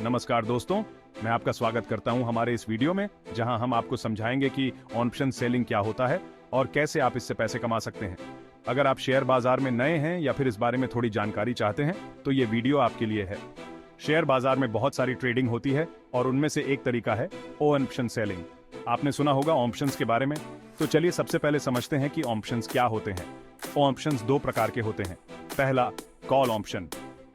नमस्कार दोस्तों, मैं आपका स्वागत करता हूं हमारे इस वीडियो में, जहां हम आपको समझाएंगे कि ऑप्शन सेलिंग क्या होता है और कैसे आप इससे पैसे कमा सकते हैं। अगर आप शेयर बाजार में नए हैं या फिर इस बारे में थोड़ी जानकारी चाहते हैं, तो ये वीडियो आपके लिए है। शेयर बाजार में बहुत सारी ट्रेडिंग होती है और उनमें से एक तरीका है ऑप्शन सेलिंग। आपने सुना होगा ऑप्शंस के बारे में, तो चलिए सबसे पहले समझते हैं कि ऑप्शंस क्या होते हैं। ऑप्शंस दो प्रकार के होते हैं। पहला कॉल ऑप्शन,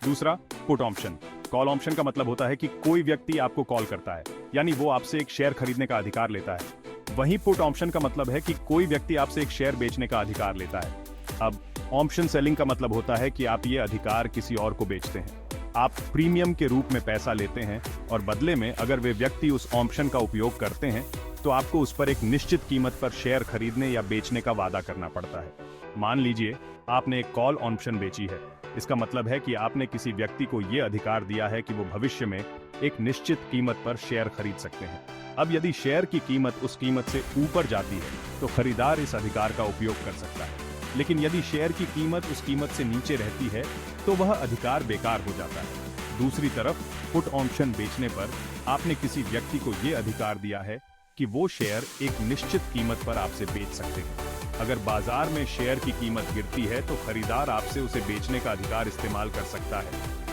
दूसरा पुट ऑप्शन। कॉल ऑप्शन का मतलब होता है कि कोई व्यक्ति आपको कॉल करता है, यानी वो आपसे एक शेयर खरीदने का अधिकार लेता है। वहीं पुट ऑप्शन का मतलब है कि कोई व्यक्ति आपसे एक शेयर बेचने का अधिकार लेता है। अब ऑप्शन सेलिंग का मतलब होता है कि आप ये अधिकार किसी और को बेचते हैं। आप प्रीमियम के रूप में पैसा लेते हैं और बदले में अगर वे व्यक्ति उस ऑप्शन का उपयोग करते हैं तो आपको उस पर एक निश्चित कीमत पर शेयर खरीदने या बेचने का वादा करना पड़ता है। मान लीजिए आपने एक कॉल ऑप्शन बेची है। इसका मतलब है कि आपने किसी व्यक्ति को यह अधिकार दिया है कि वो भविष्य में एक निश्चित कीमत पर शेयर खरीद सकते हैं। अब यदि शेयर की कीमत उस कीमत से ऊपर जाती है तो खरीदार इस अधिकार का उपयोग कर सकता है, लेकिन यदि शेयर की कीमत उस कीमत से नीचे रहती है तो वह अधिकार बेकार हो जाता है। दूसरी तरफ पुट ऑप्शन बेचने पर आपने किसी व्यक्ति को यह अधिकार दिया है कि वो शेयर एक निश्चित कीमत पर आपसे बेच सकते हैं। अगर बाजार में शेयर की कीमत गिरती है तो खरीदार आपसे उसे बेचने का अधिकार इस्तेमाल कर सकता है,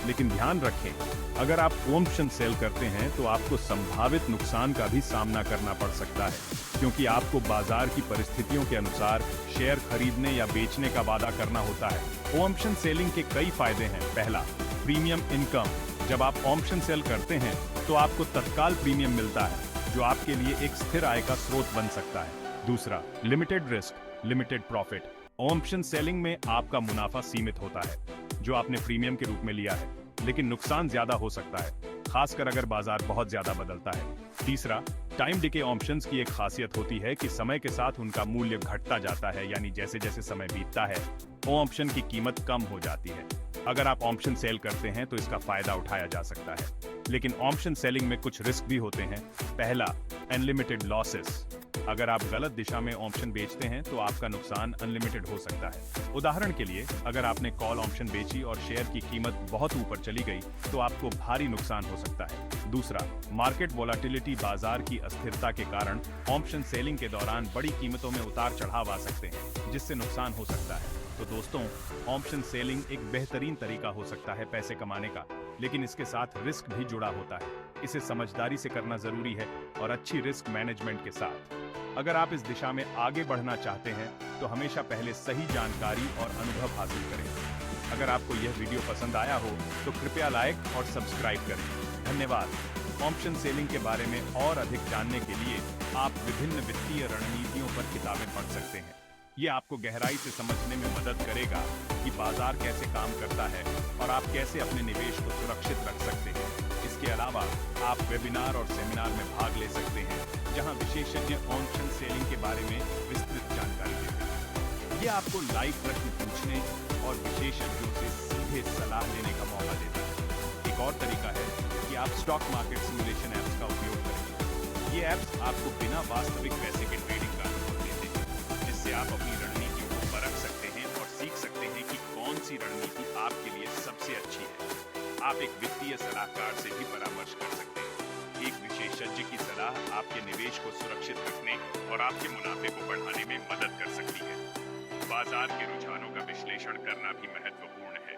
लेकिन ध्यान रखें, अगर आप ऑप्शन सेल करते हैं तो आपको संभावित नुकसान का भी सामना करना पड़ सकता है, क्योंकि आपको बाजार की परिस्थितियों के अनुसार शेयर खरीदने या बेचने का वादा करना होता है। ऑप्शन सेलिंग के कई फायदे हैं। पहला, प्रीमियम इनकम। जब आप ऑप्शन सेल करते हैं तो आपको तत्काल प्रीमियम मिलता है, जो आपके लिए एक स्थिर आय का स्रोत बन सकता है। दूसरा, limited risk, limited profit. Option selling में आपका मुनाफा सीमित होता है, जो आपने प्रीमियम के रूप में लिया है, लेकिन नुकसान ज्यादा हो सकता है, खासकर अगर बाजार बहुत ज्यादा बदलता है। तीसरा, टाइम डिके। ऑप्शंस की एक खासियत होती है कि समय के साथ उनका मूल्य घटता जाता है, यानी जैसे जैसे समय बीतता है ऑप्शन की कीमत कम हो जाती है। अगर आप ऑप्शन सेल करते हैं तो इसका फायदा उठाया जा सकता है, लेकिन ऑप्शन सेलिंग में कुछ रिस्क भी होते हैं। पहला, अनलिमिटेड लॉसेस। अगर आप गलत दिशा में ऑप्शन बेचते हैं तो आपका नुकसान अनलिमिटेड हो सकता है। उदाहरण के लिए, अगर आपने कॉल ऑप्शन बेची और शेयर की कीमत बहुत ऊपर चली गई तो आपको भारी नुकसान हो सकता है। दूसरा, मार्केट वोलेटिलिटी। बाजार की अस्थिरता के कारण ऑप्शन सेलिंग के दौरान बड़ी कीमतों में उतार चढ़ाव आ सकते हैं, जिससे नुकसान हो सकता है। तो दोस्तों, ऑप्शन सेलिंग एक बेहतरीन तरीका हो सकता है पैसे कमाने का, लेकिन इसके साथ रिस्क भी जुड़ा होता है। इसे समझदारी से करना जरूरी है और अच्छी रिस्क मैनेजमेंट के साथ। अगर आप इस दिशा में आगे बढ़ना चाहते हैं तो हमेशा पहले सही जानकारी और अनुभव हासिल करें। अगर आपको यह वीडियो पसंद आया हो तो कृपया लाइक और सब्सक्राइब करें। धन्यवाद। ऑप्शन सेलिंग के बारे में और अधिक जानने के लिए आप विभिन्न वित्तीय रणनीतियों पर किताबें पढ़ सकते हैं। ये आपको गहराई से समझने में मदद करेगा कि बाजार कैसे काम करता है और आप कैसे अपने निवेश को सुरक्षित रख सकते हैं। इसके अलावा आप वेबिनार और सेमिनार में भाग ले सकते हैं, जहां विशेषज्ञ ऑप्शन सेलिंग के बारे में विस्तृत जानकारी देते हैं। ये आपको लाइव प्रश्न पूछने और विशेषज्ञों से सीधे सलाह लेने का मौका देता है। एक और तरीका है कि आप स्टॉक मार्केट सिमुलेशन ऐप्स का उपयोग करें। ये ऐप्स आपको बिना वास्तविक पैसे के ट्रेडिंग का अनुभव देते हैं, जिससे आप अपनी रणनीतियों को परख सकते हैं और सीख सकते हैं कि कौन सी रणनीति आपके लिए सबसे अच्छी है। आप एक वित्तीय सलाहकार से भी परामर्श कर सकते हैं। एक विशेषज्ञ की सलाह आपके निवेश को सुरक्षित रखने और आपके मुनाफे को बढ़ाने में मदद कर सकती है। बाजार के रुझानों का विश्लेषण करना भी महत्वपूर्ण है।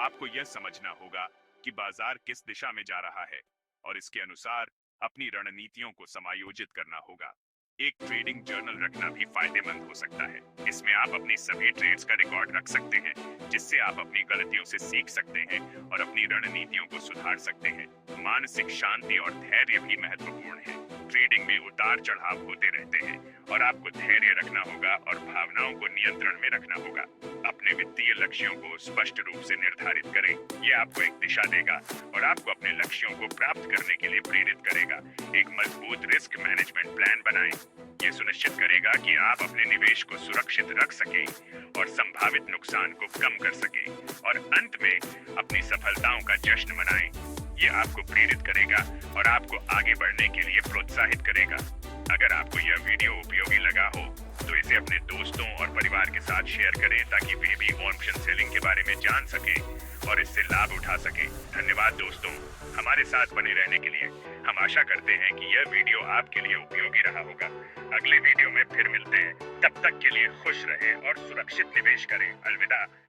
आपको यह समझना होगा कि बाजार किस दिशा में जा रहा है और इसके अनुसार अपनी रणनीतियों को समायोजित करना होगा। एक ट्रेडिंग जर्नल रखना भी फायदेमंद हो सकता है। इसमें आप अपनी सभी ट्रेड्स का रिकॉर्ड रख सकते हैं, जिससे आप अपनी गलतियों से सीख सकते हैं और अपनी रणनीतियों को सुधार सकते हैं। मानसिक शांति और धैर्य भी महत्वपूर्ण है। ट्रेडिंग में उतार चढ़ाव होते रहते हैं और आपको धैर्य रखना होगा और भावनाओं को नियंत्रण में रखना होगा। अपने वित्तीय लक्ष्यों को स्पष्ट रूप से निर्धारित करें। यह आपको एक दिशा देगा और आपको अपने लक्ष्यों को प्राप्त करने के लिए प्रेरित करेगा। एक मजबूत रिस्क मैनेजमेंट प्लान बनाएं। यह सुनिश्चित करेगा कि आप अपने निवेश को सुरक्षित रख सकें और संभावित नुकसान को कम कर सकें, और अंत में अपनी सफलताओं का जश्न मनाएं। यह आपको प्रेरित करेगा और आपको आगे बढ़ने के लिए प्रोत्साहित करेगा। अगर आपको यह वीडियो उपयोगी लगा हो तो इसे अपने दोस्तों और परिवार के साथ शेयर करें, ताकि वे भी ऑप्शन सेलिंग के बारे में जान सकें और इससे लाभ उठा सकें। धन्यवाद दोस्तों, हमारे साथ बने रहने के लिए। हम आशा करते हैं कि यह वीडियो आपके लिए उपयोगी रहा होगा। अगले वीडियो में फिर मिलते हैं, तब तक के लिए खुश रहें और सुरक्षित निवेश करें। अलविदा।